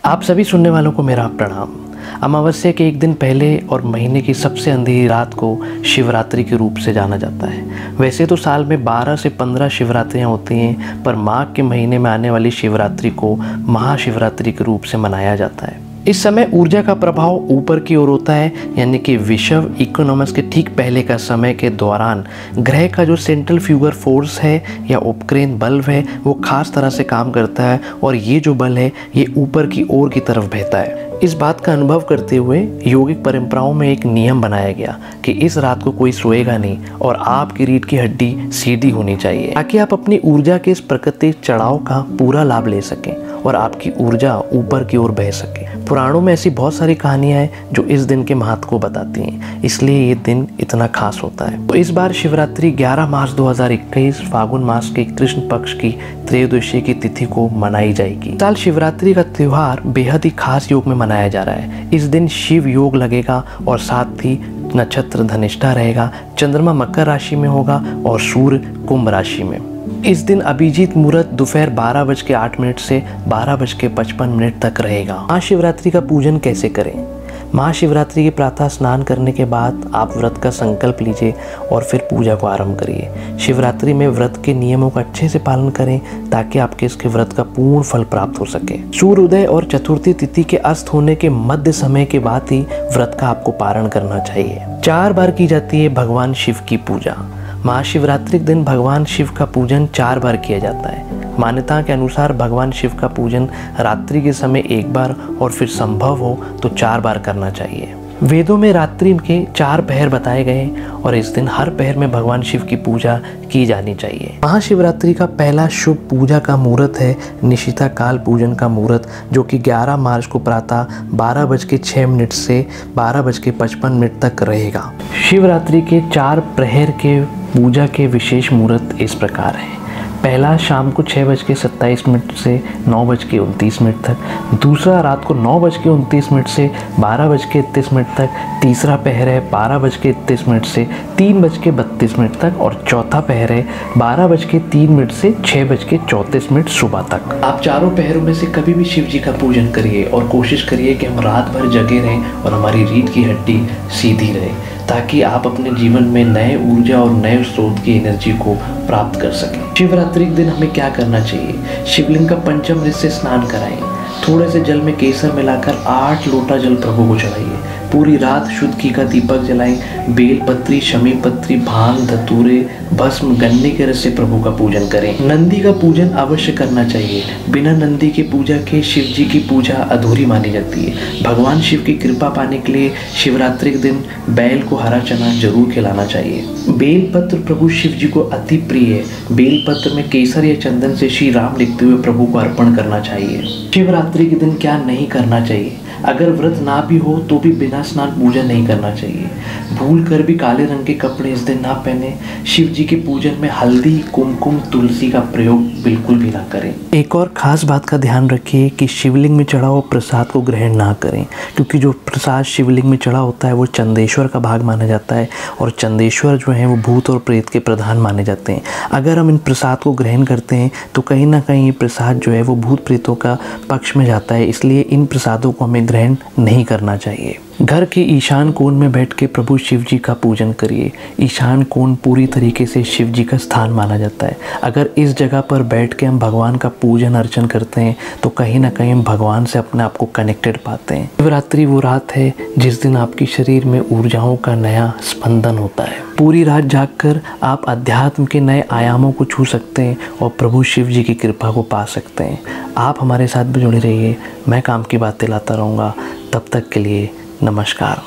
आप सभी सुनने वालों को मेरा प्रणाम। अमावस्या के एक दिन पहले और महीने की सबसे अंधेरी रात को शिवरात्रि के रूप से जाना जाता है। वैसे तो साल में 12 से 15 शिवरात्रियां होती हैं, पर माघ के महीने में आने वाली शिवरात्रि को महाशिवरात्रि के रूप से मनाया जाता है। इस समय ऊर्जा का प्रभाव ऊपर की ओर होता है, यानी कि विषुव इक्विनॉक्स के ठीक पहले का समय के दौरान ग्रह का जो सेंट्रल फ्यूगर फोर्स है या उपकेंद्र बल है वो खास तरह से काम करता है और ये जो बल है ये ऊपर की ओर की तरफ बहता है। इस बात का अनुभव करते हुए योगिक परंपराओं में एक नियम बनाया गया कि इस रात को कोई सोएगा नहीं और आपकी रीढ़ की हड्डी सीधी होनी चाहिए, ताकि आप अपनी ऊर्जा के इस प्राकृतिक चढ़ाव का पूरा लाभ ले सकें और आपकी ऊर्जा ऊपर की ओर बह सके। पुराणों में ऐसी बहुत सारी कहानियां हैं जो इस दिन के महत्व को बताती हैं, इसलिए ये दिन इतना खास होता है। तो इस बार शिवरात्रि 11 मार्च 2021 फागुन मास के कृष्ण पक्ष की त्रयोदशी की तिथि को मनाई जाएगी। इस साल शिवरात्रि का त्योहार बेहद ही खास योग में मनाया जा रहा है। इस दिन शिव योग लगेगा और साथ ही नक्षत्र धनिष्ठा रहेगा, चंद्रमा मकर राशि में होगा और सूर्य कुंभ राशि में। इस दिन अभिजीत मुहूर्त दोपहर 12:08 से 12:55 तक रहेगा। महाशिवरात्रि का पूजन कैसे करें? महाशिवरात्रि के प्रातः स्नान करने के बाद आप व्रत का संकल्प लीजिए और फिर पूजा को आरंभ करिए। शिवरात्रि में व्रत के नियमों का अच्छे से पालन करें ताकि आपके इसके व्रत का पूर्ण फल प्राप्त हो सके। सूर्योदय और चतुर्थी तिथि के अस्त होने के मध्य समय के बाद ही व्रत का आपको पारण करना चाहिए। 4 बार की जाती है भगवान शिव की पूजा। महाशिवरात्रि के दिन भगवान शिव का पूजन 4 बार किया जाता है। मान्यता के अनुसार भगवान शिव का पूजन रात्रि के समय 1 बार और फिर संभव हो तो 4 बार करना चाहिए। वेदों में रात्रि के 4 पहर बताए गए और इस दिन हर पहर में भगवान शिव की पूजा की जानी चाहिए। महाशिवरात्रि का पहला शुभ पूजा का मुहूर्त है निशिता काल पूजन का मुहूर्त, जो कि 11 मार्च को प्रातः 12:06 से 12:55 तक रहेगा। शिवरात्रि के 4 प्रहर के पूजा के विशेष मुहूर्त इस प्रकार हैं। पहला शाम को 6:27 से 9:29 तक, दूसरा रात को 9:29 से 12:31 तक, तीसरा पहर है 12:31 से 3:32 तक और चौथा पहर है 12:03 से 6:34 सुबह तक। आप चारों पहरों में से कभी भी शिव जी का पूजन करिए और कोशिश करिए कि हम रात भर जगे रहें और हमारी रीढ़ की हड्डी सीधी रहे, ताकि आप अपने जीवन में नए ऊर्जा और नए स्रोत की एनर्जी को प्राप्त कर सकें। शिवरात्रि के दिन हमें क्या करना चाहिए? शिवलिंग का पंचामृत से स्नान कराएं। थोड़े से जल में केसर मिलाकर 8 लोटा जल प्रभु को चढ़ाइए। पूरी रात शुद्ध घी का दीपक जलाएं। बेल पत्री, शमी पत्री, भांग, धतूरे, भस्म, गन्ने के रस से प्रभु का पूजन करें। नंदी का पूजन अवश्य करना चाहिए। बिना नंदी की पूजा के शिव जी की पूजा अधूरी मानी जाती है। भगवान शिव की कृपा पाने के लिए शिवरात्रि के दिन बैल को हरा चना जरूर खिलाना चाहिए। बेल पत्र प्रभु शिव जी को अति प्रिय है। बेल पत्र में केसर या चंदन से श्री राम लिखते हुए प्रभु को अर्पण करना चाहिए। शिवरात्रि के दिन क्या नहीं करना चाहिए? अगर व्रत ना भी हो तो भी बिना स्नान पूजन नहीं करना चाहिए। भूल कर भी काले रंग के कपड़े इस दिन ना पहने। शिव जी के पूजन में हल्दी, कुमकुम, तुलसी का प्रयोग बिल्कुल भी ना करें। एक और खास बात का ध्यान रखिए कि शिवलिंग में चढ़ा हुआ प्रसाद को ग्रहण ना करें, क्योंकि जो प्रसाद शिवलिंग में चढ़ा होता है वो चंदेश्वर का भाग माना जाता है और चंदेश्वर जो है वो भूत और प्रेत के प्रधान माने जाते हैं। अगर हम इन प्रसाद को ग्रहण करते हैं तो कहीं ना कहीं ये प्रसाद जो है वो भूत प्रेतों का पक्ष में जाता है, इसलिए इन प्रसादों को हमें ग्रहण नहीं करना चाहिए। घर के ईशान कोण में बैठ के प्रभु शिव जी का पूजन करिए। ईशान कोण पूरी तरीके से शिव जी का स्थान माना जाता है। अगर इस जगह पर बैठ के हम भगवान का पूजन अर्चन करते हैं तो कहीं ना कहीं हम भगवान से अपने आप को कनेक्टेड पाते हैं। शिवरात्रि वो रात है जिस दिन आपके शरीर में ऊर्जाओं का नया स्पंदन होता है। पूरी रात जागकर आप अध्यात्म के नए आयामों को छू सकते हैं और प्रभु शिव जी की कृपा को पा सकते हैं। आप हमारे साथ भी जुड़े रहिए, मैं काम की बातें लाता रहूँगा। तब तक के लिए नमस्कार।